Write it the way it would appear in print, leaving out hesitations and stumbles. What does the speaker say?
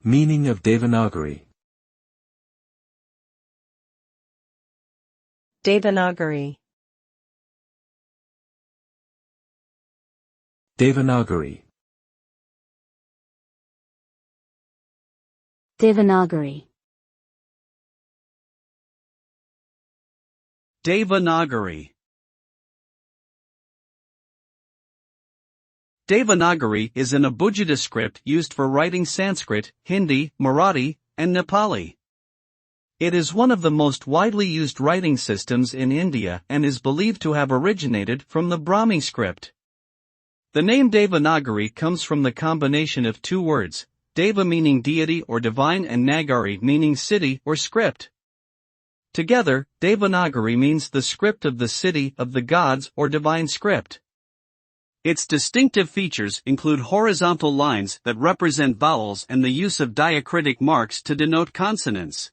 Meaning of Devanagari. Devanagari. Devanagari. Devanagari. Devanagari. Devanagari is an Abugida script used for writing Sanskrit, Hindi, Marathi, and Nepali. It is one of the most widely used writing systems in India and is believed to have originated from the Brahmi script. The name Devanagari comes from the combination of two words, Deva meaning deity or divine and Nagari meaning city or script. Together, Devanagari means the script of the city of the gods or divine script. Its distinctive features include horizontal lines that represent vowels and the use of diacritic marks to denote consonants.